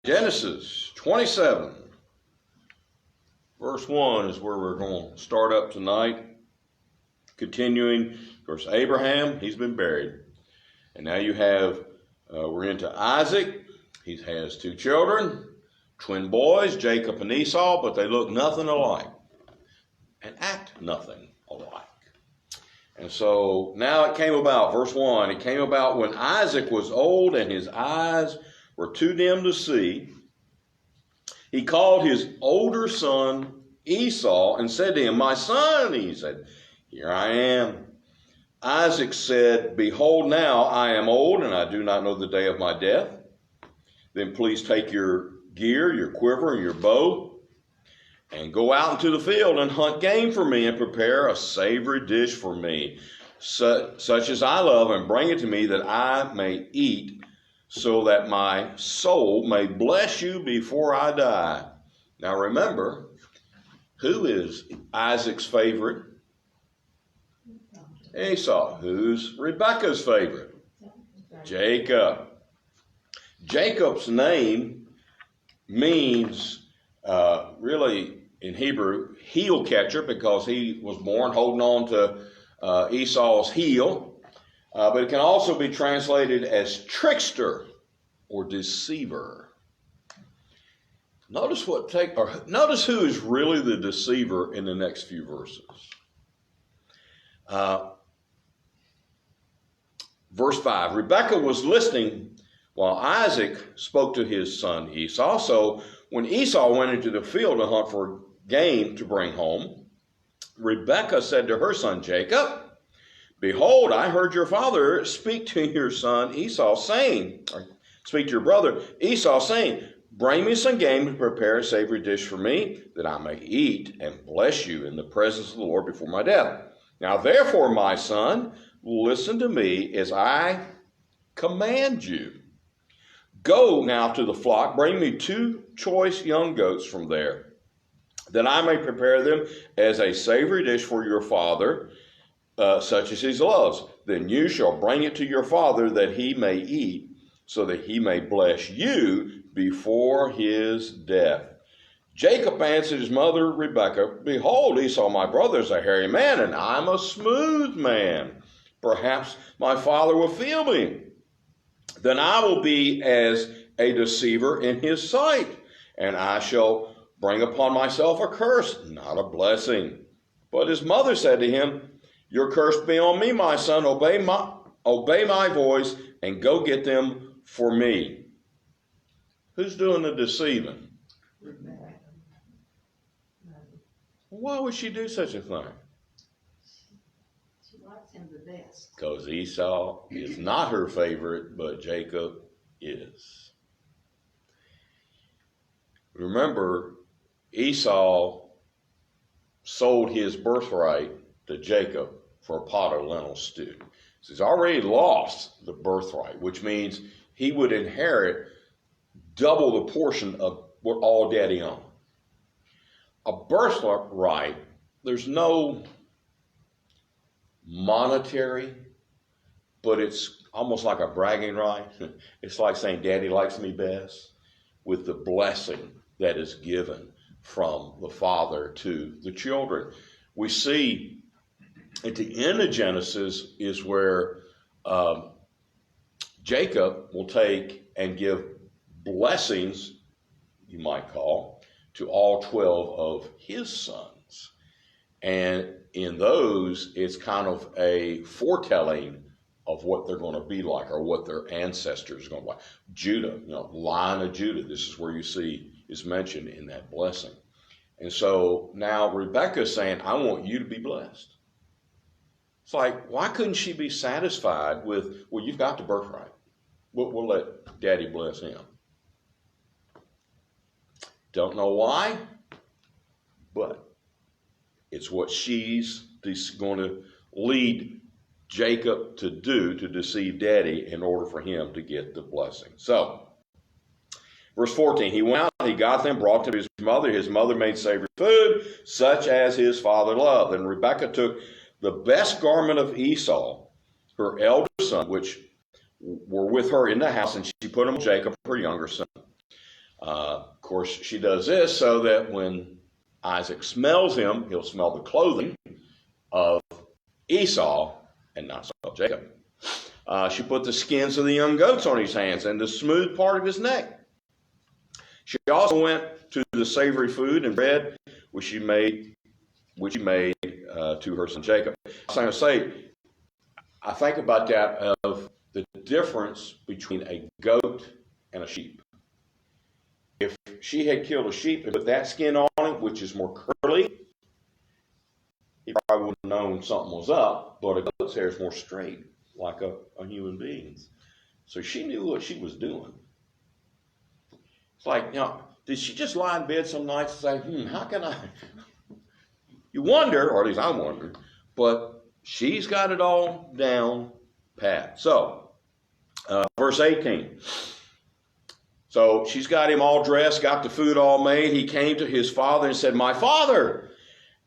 Genesis 27, verse 1 is where we're going to start up tonight. Continuing, of course, Abraham, he's been buried. And now you have, we're into Isaac. He has two children, twin boys, Jacob and Esau, but they look nothing alike and act nothing alike. And so now it came about, verse 1, it came about when Isaac was old and his eyes were too dim to see. He called his older son Esau and said to him, "My son," he said, "here I am." Isaac said, "Behold, now I am old and I do not know the day of my death. Then please take your gear, your quiver, and your bow, and go out into the field and hunt game for me and prepare a savory dish for me, such as I love, and bring it to me that I may eat, so that my soul may bless you before I die." Now remember, who is Isaac's favorite? Esau. Who's Rebekah's favorite? Jacob. Jacob's name means really in Hebrew heel catcher, because he was born holding on to Esau's heel. But it can also be translated as trickster or deceiver. Notice who is really the deceiver in the next few verses. Verse 5, Rebekah was listening while Isaac spoke to his son Esau. So when Esau went into the field to hunt for game to bring home, Rebekah said to her son Jacob, "Behold, I heard your father speak to your son Esau saying," or speak to your brother Esau saying, "Bring me some game to prepare a savory dish for me, that I may eat and bless you in the presence of the Lord before my death. Now therefore, my son, listen to me as I command you. Go now to the flock, bring me 2 choice young goats from there, that I may prepare them as a savory dish for your father, such as he loves. Then you shall bring it to your father, that he may eat, so that he may bless you before his death." Jacob answered his mother Rebekah, "Behold, Esau my brother is a hairy man, and I am a smooth man. Perhaps my father will feel me. Then I will be as a deceiver in his sight, and I shall bring upon myself a curse, not a blessing." But his mother said to him, "Your curse be on me, my son. Obey my voice and go get them for me." Who's doing the deceiving? Why would she do such a thing? She likes him the best. Because Esau is not her favorite, but Jacob is. Remember, Esau sold his birthright to Jacob for a pot of lentil stew. So he's already lost the birthright, which means he would inherit double the portion of what all daddy owned. A birthright, there's no monetary, but it's almost like a bragging right. It's like saying daddy likes me best, with the blessing that is given from the father to the children. We see at the end of Genesis is where Jacob will take and give blessings, you might call, to all 12 of his sons. And in those, it's kind of a foretelling of what they're going to be like, or what their ancestors are going to be like. Judah, line of Judah, this is where you see is mentioned in that blessing. And so now Rebekah is saying, "I want you to be blessed." It's like, why couldn't she be satisfied with, well, you've got the birthright. We'll let daddy bless him. Don't know why, but it's what she's going to lead Jacob to do, to deceive daddy in order for him to get the blessing. So, verse 14, he went out, he got them, brought them to his mother. His mother made savory food, such as his father loved. And Rebekah took the best garment of Esau, her elder son, which were with her in the house, and she put them on Jacob, her younger son. Of course, she does this so that when Isaac smells him, he'll smell the clothing of Esau and not so of Jacob. She put the skins of the young goats on his hands and the smooth part of his neck. She also went to the savory food and bread which she made to her son Jacob. I was going to say, I think about that of the difference between a goat and a sheep. If she had killed a sheep and put that skin on it, which is more curly, he probably would have known something was up, but a goat's hair is more straight, like a human being's. So she knew what she was doing. It's like, did she just lie in bed some nights and say, how can I? You wonder, or at least I wondered, but she's got it all down pat. So, verse 18. So she's got him all dressed, got the food all made. He came to his father and said, "My father."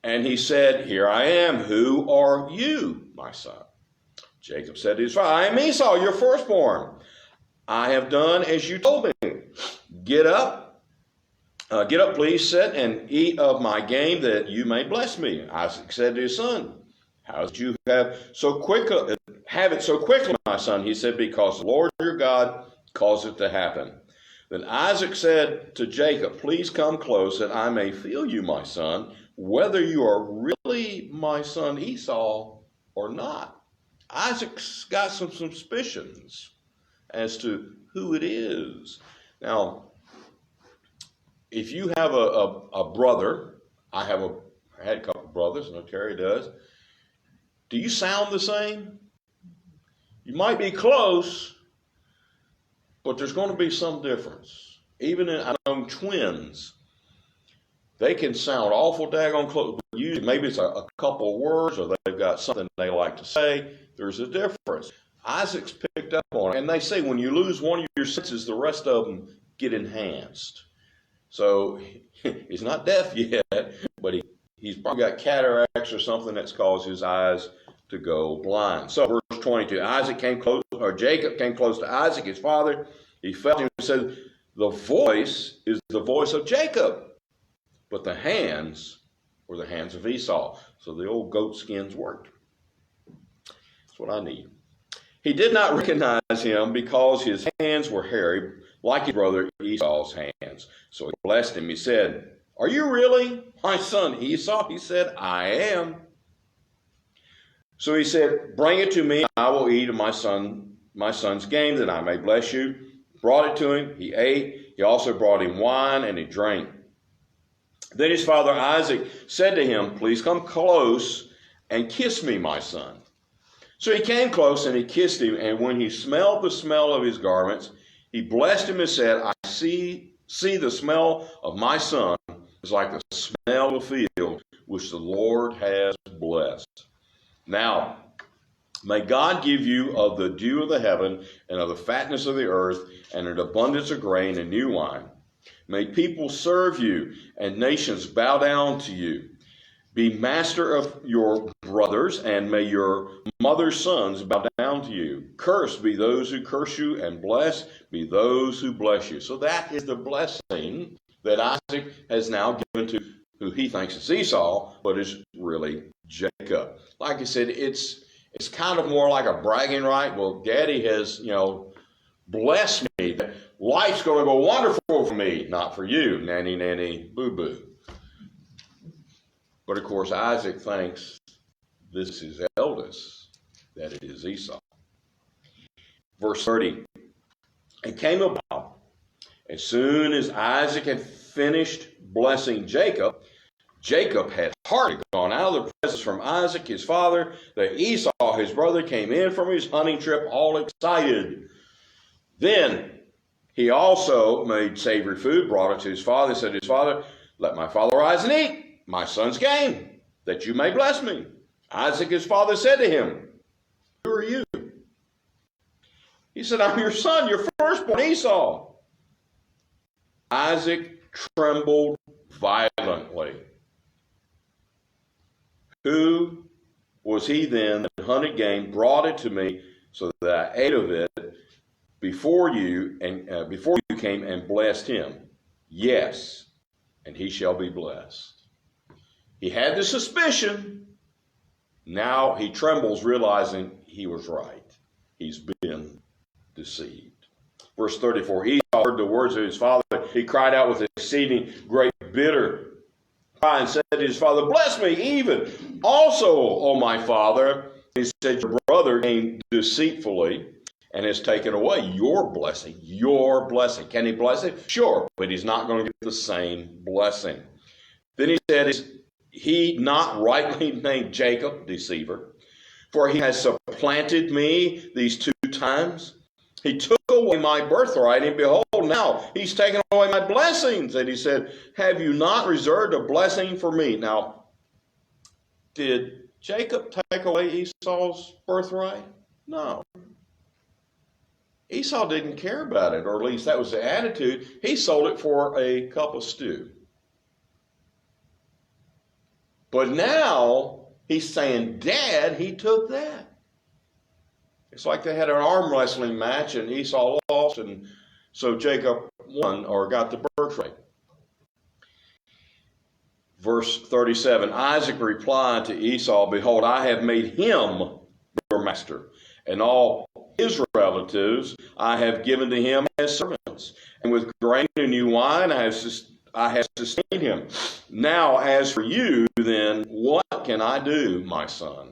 And he said, "Here I am. Who are you, my son?" Jacob said to his father, "I am Esau, your firstborn. I have done as you told me. Get up, please, sit and eat of my game that you may bless me." Isaac said to his son, "How did you have it so quickly, my son?" He said, "Because the Lord your God caused it to happen." Then Isaac said to Jacob, "Please come close that I may feel you, my son, whether you are really my son Esau or not." Isaac's got some suspicions as to who it is. Now, if you have a brother, I had a couple of brothers, and Terry does. Do you sound the same? You might be close, but there's going to be some difference. Even I know twins, they can sound awful daggone close. Usually, maybe it's a couple of words, or they've got something they like to say. There's a difference. Isaac's picked up on it, and they say when you lose one of your senses, the rest of them get enhanced. So he's not deaf yet, but he's probably got cataracts or something that's caused his eyes to go blind. So verse 22, Jacob came close to Isaac, his father. He felt him and said, "The voice is the voice of Jacob, but the hands were the hands of Esau." So the old goat skins worked. That's what I need. He did not recognize him because his hands were hairy, like his brother Esau's hands. So he blessed him. He said, "Are you really my son Esau?" He said, "I am." So he said, "Bring it to me. I will eat of my son's game that I may bless you." Brought it to him. He ate. He also brought him wine, and he drank. Then his father Isaac said to him, "Please come close and kiss me, my son." So he came close and he kissed him, and when he smelled the smell of his garments, he blessed him and said, "I see the smell of my son is like the smell of the field which the Lord has blessed. Now, may God give you of the dew of the heaven and of the fatness of the earth and an abundance of grain and new wine. May people serve you and nations bow down to you. Be master of your brothers, and may your mother's sons bow down to you. Cursed be those who curse you, and blessed be those who bless you." So that is the blessing that Isaac has now given to who he thinks is Esau, but is really Jacob. Like I said, it's kind of more like a bragging right. Well, Daddy has, blessed me. Life's going to go wonderful for me, not for you, nanny, nanny, boo-boo. But of course, Isaac thinks this is his eldest, that it is Esau. Verse 30, it came about, as soon as Isaac had finished blessing Jacob, Jacob had hardly gone out of the presence from Isaac, his father, that Esau, his brother, came in from his hunting trip all excited. Then he also made savory food, brought it to his father, said to his father, "Let my father rise and eat my son's game, that you may bless me." Isaac, his father, said to him, "Who are you?" He said, "I'm your son, your firstborn Esau." Isaac trembled violently. "Who was he then that hunted game, brought it to me, so that I ate of it before you came and blessed him?" Yes, and he shall be blessed. He had the suspicion. Now he trembles, realizing he was right. He's been deceived. Verse 34, Esau heard the words of his father. He cried out with exceeding great bitter cry and said to his father, bless me even also, O my father. He said, your brother came deceitfully and has taken away your blessing. Your blessing. Can he bless it? Sure, but he's not going to get the same blessing. Then he said, is he not rightly named Jacob, deceiver? For he has supplanted me these 2 times. He took away my birthright, and behold, now he's taken away my blessings. And he said, have you not reserved a blessing for me? Now, did Jacob take away Esau's birthright? No. Esau didn't care about it, or at least that was the attitude. He sold it for a cup of stew. But now he's saying, Dad, he took that. It's like they had an arm wrestling match and Esau lost, and so Jacob won or got the birthright. Verse 37, Isaac replied to Esau, behold, I have made him your master, and all his relatives I have given to him as servants, and with grain and new wine I have sustained him. Now as for you, then what can I do, my son?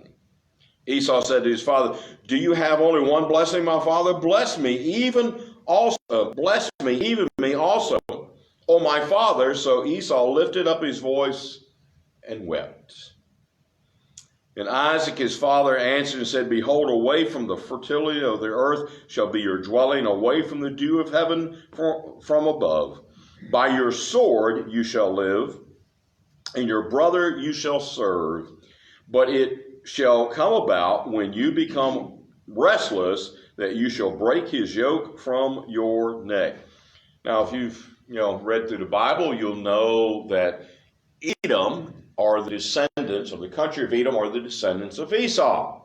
Esau said to his father, do you have only one blessing, my father? Bless me, even me also, O my father. So Esau lifted up his voice and wept. And Isaac his father answered and said, behold, away from the fertility of the earth shall be your dwelling, away from the dew of heaven from above. By your sword you shall live, and your brother you shall serve. But it shall come about when you become restless that you shall break his yoke from your neck. Now, if you've read through the Bible, you'll know that Edom are the descendants of the country of Edom, are the descendants of Esau.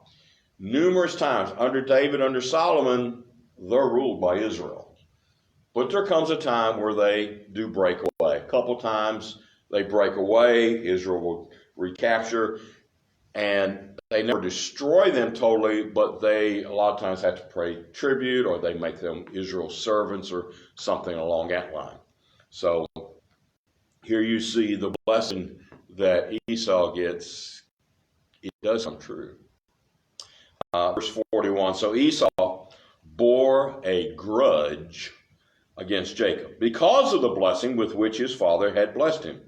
Numerous times under David, under Solomon, they're ruled by Israel. But there comes a time where they do break away. A couple times they break away, Israel will recapture, and they never destroy them totally, but they a lot of times have to pay tribute, or they make them Israel's servants or something along that line. So here you see the blessing that Esau gets. It does come true. Verse 41, so Esau bore a grudge against Jacob because of the blessing with which his father had blessed him.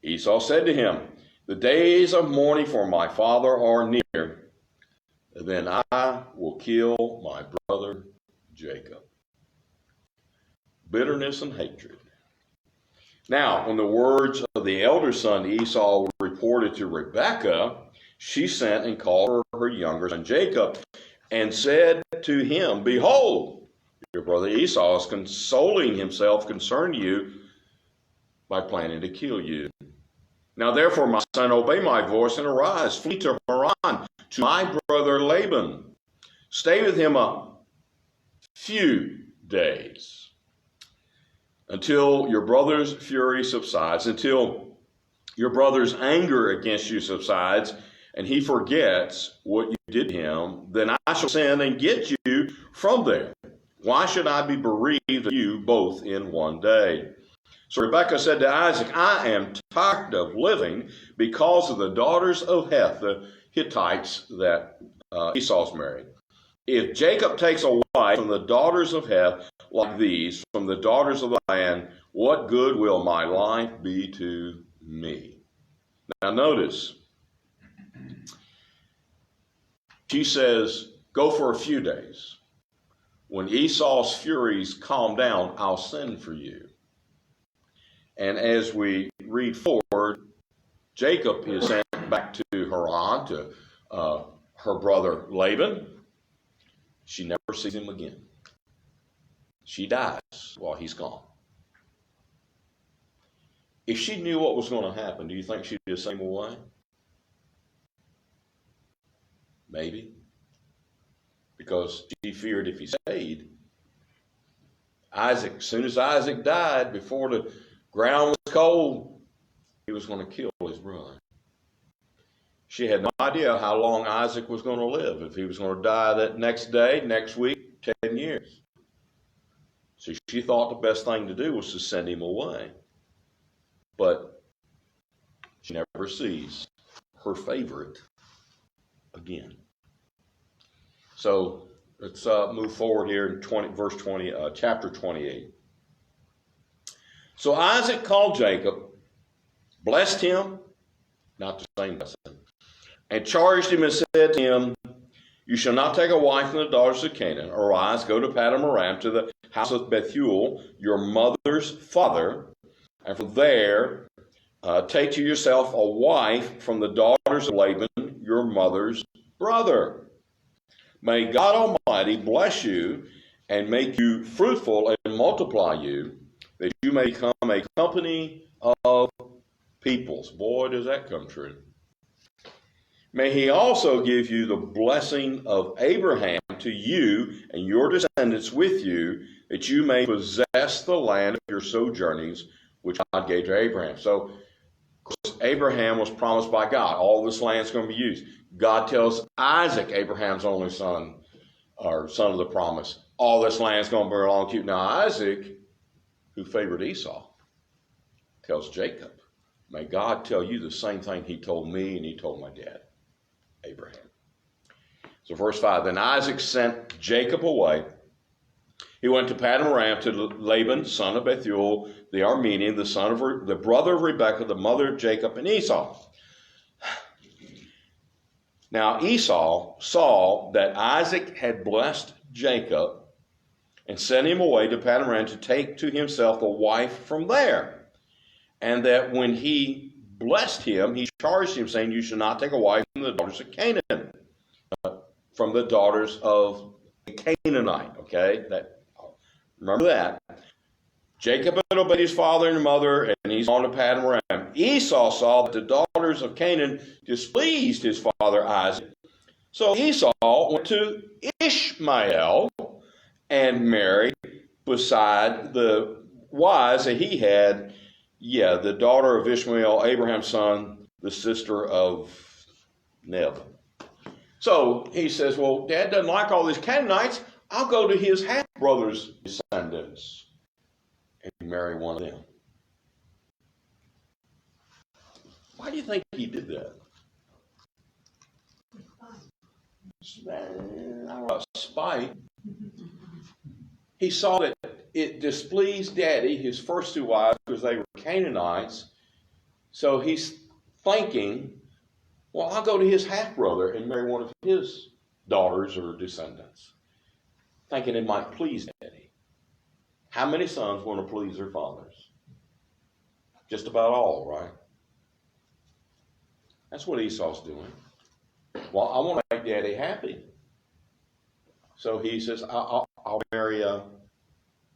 Esau said to him, the days of mourning for my father are near. Then I will kill my brother Jacob. Bitterness and hatred. Now, when the words of the elder son Esau were reported to Rebekah, she sent and called her younger son Jacob and said to him, behold, your brother Esau is consoling himself concerning you by planning to kill you. Now therefore, my son, obey my voice and arise, flee to Haran, to my brother Laban. Stay with him a few days until your brother's fury subsides, until your brother's anger against you subsides, and he forgets what you did to him. Then I shall send and get you from there. Why should I be bereaved of you both in one day? So Rebekah said to Isaac, I am tired of living because of the daughters of Heth, the Hittites that Esau's married. If Jacob takes a wife from the daughters of Heth like these, from the daughters of the land, what good will my life be to me? Now notice, she says, go for a few days. When Esau's furies calm down, I'll send for you. And as we read forward, Jacob is sent back to Haran, to her brother Laban. She never sees him again. She dies while he's gone. If she knew what was going to happen, do you think she'd be the same way? Maybe. Because she feared if he stayed, Isaac, as soon as Isaac died, before the ground was cold, he was going to kill his brother. She had no idea how long Isaac was going to live, if he was going to die that next day, next week, 10 years. So she thought the best thing to do was to send him away. But she never sees her favorite again. So let's move forward here in chapter 28. So Isaac called Jacob, blessed him, not the same blessing, and charged him and said to him, you shall not take a wife from the daughters of Canaan. Arise, go to Paddan Aram, to the house of Bethuel, your mother's father, and from there take to yourself a wife from the daughters of Laban, your mother's brother. May God Almighty bless you and make you fruitful and multiply you, that you may become a company of peoples. Boy, does that come true. May he also give you the blessing of Abraham to you and your descendants with you, that you may possess the land of your sojournings, which God gave to Abraham. So, of course, Abraham was promised by God. All this land is going to be used. God tells Isaac, Abraham's only son, or son of the promise, all this land is going to belong to you. Now Isaac, who favored Esau, tells Jacob, may God tell you the same thing he told me and he told my dad, Abraham. So verse 5, then Isaac sent Jacob away. He went to Paddan Aram to Laban, son of Bethuel, the Aramean, the brother of Rebekah, the mother of Jacob and Esau. Now Esau saw that Isaac had blessed Jacob and sent him away to Paddan Aram to take to himself a wife from there. And that when he blessed him, he charged him, saying, you shall not take a wife from the daughters of Canaan, from the daughters of a Canaanite. Okay, remember that. Jacob had obeyed his father and mother, and he's on to Paddan Aram. Esau saw that the daughters of Canaan displeased his father Isaac. So Esau went to Ishmael and married beside the wives that he had, the daughter of Ishmael, Abraham's son, the sister of Neb. So he says, well, Dad doesn't like all these Canaanites. I'll go to his half-brother's descendants and marry one of them. Why do you think he did that? Spite. He saw that it displeased Daddy, his first two wives, because they were Canaanites. So he's thinking, well, I'll go to his half-brother and marry one of his daughters or descendants, thinking it might please Daddy. How many sons want to please their fathers? Just about all, right? That's what Esau's doing. Well, I want to make Daddy happy. So he says, I'll marry a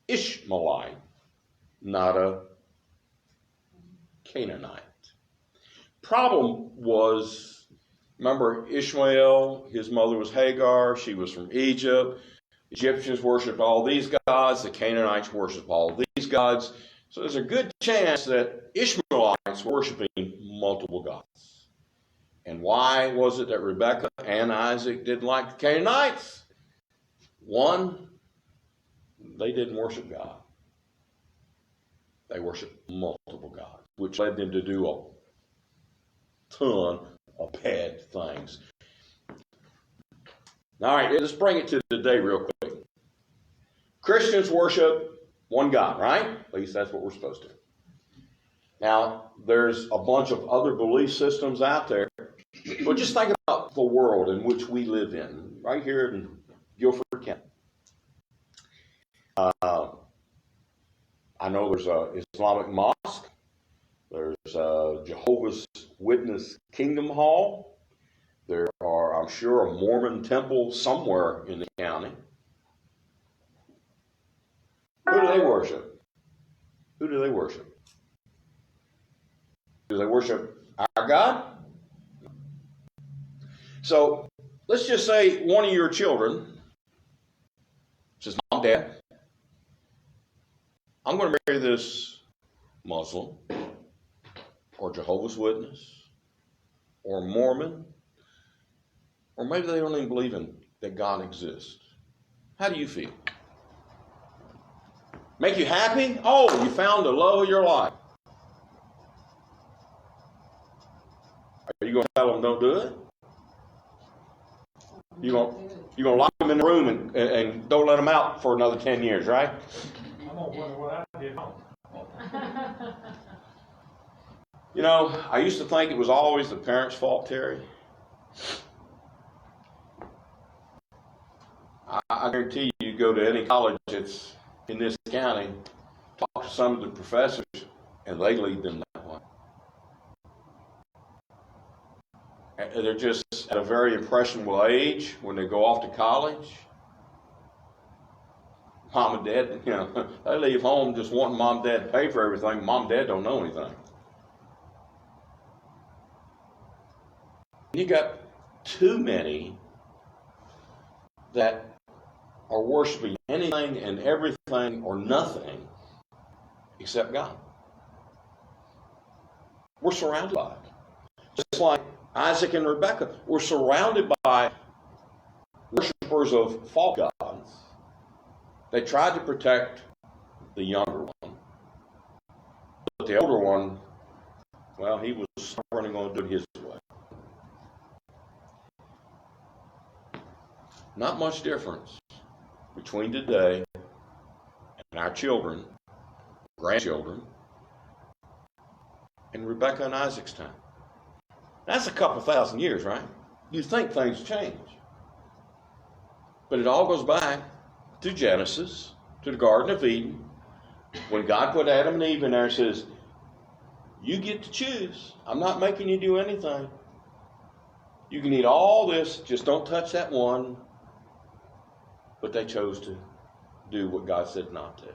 Ishmaelite, not a Canaanite. Problem was, remember Ishmael, his mother was Hagar, she was from Egypt. Egyptians worshiped all these gods, the Canaanites worshiped all these gods. So there's a good chance that Ishmaelites were worshiping multiple gods. And why was it that Rebekah and Isaac didn't like the Canaanites? One, they didn't worship God. They worshiped multiple gods, which led them to do a ton of bad things. All right, let's bring it to today real quick. Christians worship one God, right? At least that's what we're supposed to. Now, there's a bunch of other belief systems out there, but just think about the world in which we live in, right here in Guilford County. I know there's an Islamic mosque. There's a Jehovah's Witness Kingdom Hall. There are, I'm sure, a Mormon temple somewhere in the county. Who do they worship? Who do they worship? Do they worship our God? So let's just say one of your children says, Mom, Dad, I'm going to marry this Muslim or Jehovah's Witness or Mormon, or maybe they don't even believe in that God exists. How do you feel? Make you happy? Oh, you found the love of your life. Are you going to tell them don't do it? You're going to lock them in the room and don't let them out for another 10 years, right? I'm going to wonder what I did wrong. You know, I used to think it was always the parents' fault, Terry. I guarantee you go to any college that's in this county, talk to some of the professors, and they lead them that way. And they're just at a very impressionable age when they go off to college. Mom and dad, you know, they leave home just wanting mom and dad to pay for everything. Mom and dad don't know anything. You got too many that are worshiping anything and everything or nothing except God. We're surrounded by it. Just like Isaac and Rebekah were surrounded by worshipers of false gods. They tried to protect the younger one. But the older one, well, he was stubborn and going to do it his way. Not much difference between today and our children, grandchildren, and Rebekah and Isaac's time. That's a couple thousand years, right? You think things change. But it all goes back to Genesis, to the Garden of Eden, when God put Adam and Eve in there and says, you get to choose. I'm not making you do anything. You can eat all this, just don't touch that one. But they chose to do what God said not to.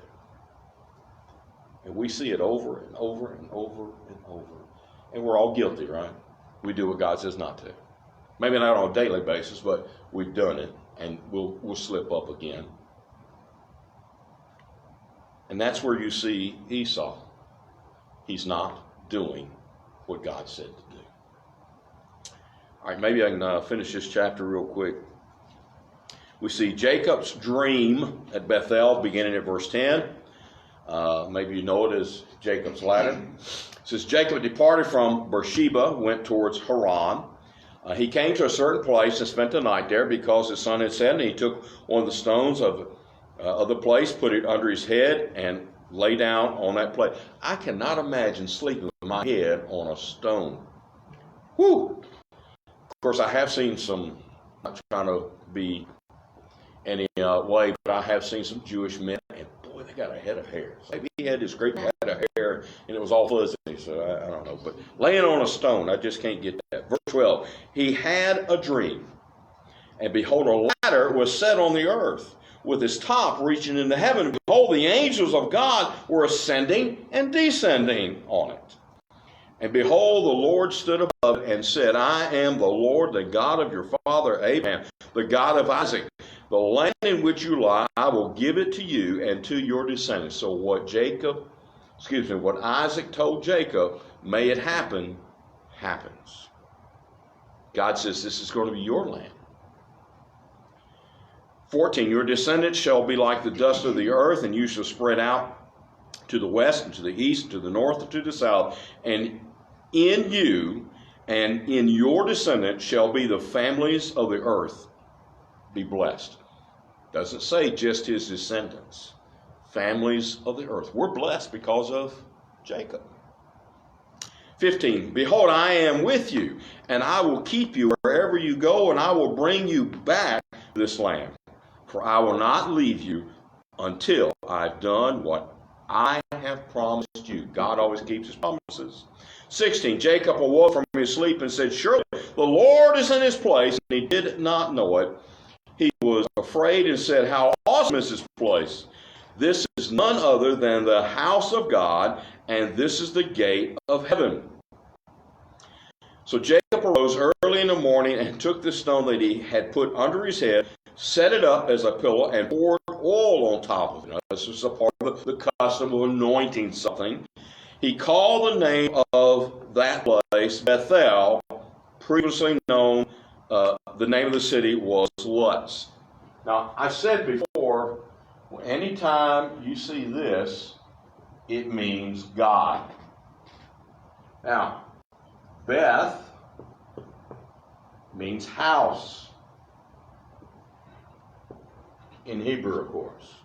And we see it over and over and over and over. And we're all guilty, right? We do what God says not to. Maybe not on a daily basis, but we've done it, and we'll slip up again. And that's where you see Esau. He's not doing what God said to do. All right, maybe I can finish this chapter real quick. We see Jacob's dream at Bethel, beginning at verse 10. Maybe you know it as Jacob's ladder. It says, Jacob departed from Beersheba, went towards Haran. He came to a certain place and spent the night there because the sun had set, and he took one of the stones of the place, put it under his head, and lay down on that place. I cannot imagine sleeping with my head on a stone. Whew! Of course, I have seen some, I'm not trying to be any way, but I have seen some Jewish men, and boy, they got a head of hair. Maybe he had this great head of hair, and it was all fuzzy, so I don't know. But laying on a stone, I just can't get that. Verse 12, he had a dream, and behold, a ladder was set on the earth, with its top reaching into heaven. Behold, the angels of God were ascending and descending on it. And behold, the Lord stood above it and said, I am the Lord, the God of your father Abraham, the God of Isaac. The land in which you lie, I will give it to you and to your descendants. So what Isaac told Jacob, may it happen, happens. God says this is going to be your land. 14, your descendants shall be like the dust of the earth, and you shall spread out to the west and to the east, and to the north and to the south. And in you and in your descendants shall be the families of the earth. Be blessed. Doesn't say just his descendants. Families of the earth. We're blessed because of Jacob. 15, behold, I am with you, and I will keep you wherever you go, and I will bring you back to this land. For I will not leave you until I've done what I have promised you. God always keeps his promises. 16, Jacob awoke from his sleep and said, surely the Lord is in his place, and he did not know it. He was afraid and said, how awesome is this place? This is none other than the house of God, and this is the gate of heaven. So Jacob arose early in the morning and took the stone that he had put under his head, set it up as a pillow, and poured oil on top of it. Now, this was a part of the custom of anointing something. He called the name of that place Bethel, previously known, the name of the city was Luz. Now, I said before, anytime you see this, it means God. Now, Beth means house in Hebrew, of course.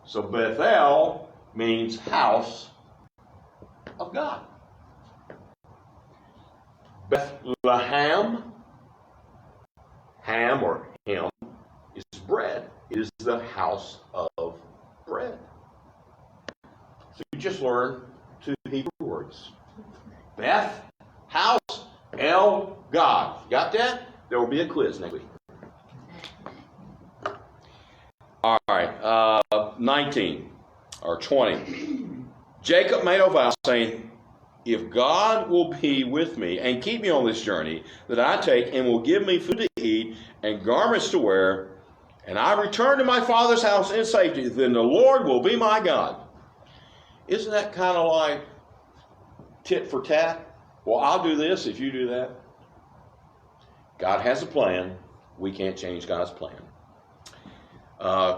So Bethel means house of God. Bethlehem, ham or him, is bread. It is the house of bread. So you just learned two Hebrew words. Beth, house, El, God. Got that? There will be a quiz next week. All right, 19 or 20. Jacob made a vow saying, if God will be with me and keep me on this journey that I take and will give me food to eat and garments to wear, and I return to my father's house in safety, then the Lord will be my God. Isn't that kind of like tit for tat? Well, I'll do this if you do that. God has a plan. We can't change God's plan.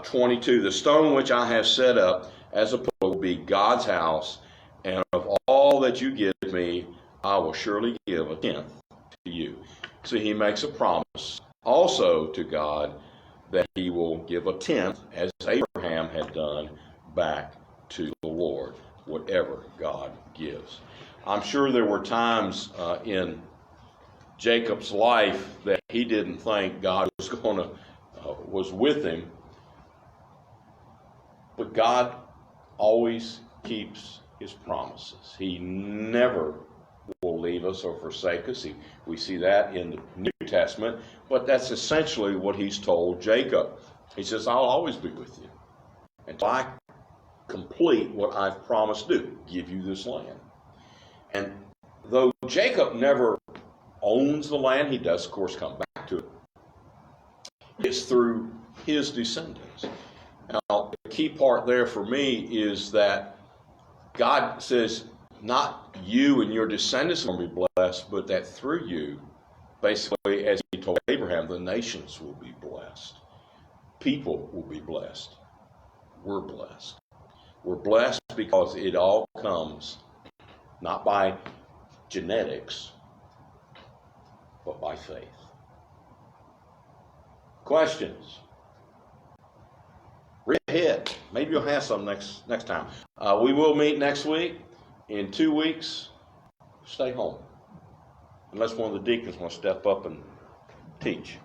22, the stone which I have set up as a pillar will be God's house, and of all that you give me, I will surely give a tenth to you. So he makes a promise also to God that he will give a tenth, as Abraham had done, back to the Lord, whatever God gives. I'm sure there were times in Jacob's life that he didn't think God was with him, but God always keeps his promises. He never will leave us or forsake us. We see that in the New Testament, but that's essentially what he's told Jacob. He says, I'll always be with you until I complete what I've promised to do, give you this land. And though Jacob never owns the land, he does, of course, come back to it. It's through his descendants. Now, the key part there for me is that God says, not you and your descendants are going to be blessed, but that through you, basically, as he told Abraham, the nations will be blessed. People will be blessed. We're blessed. We're blessed because it all comes not by genetics, but by faith. Questions? Read ahead. Maybe you'll have some next time. We will meet next week. In 2 weeks, stay home. Unless one of the deacons wants to step up and teach.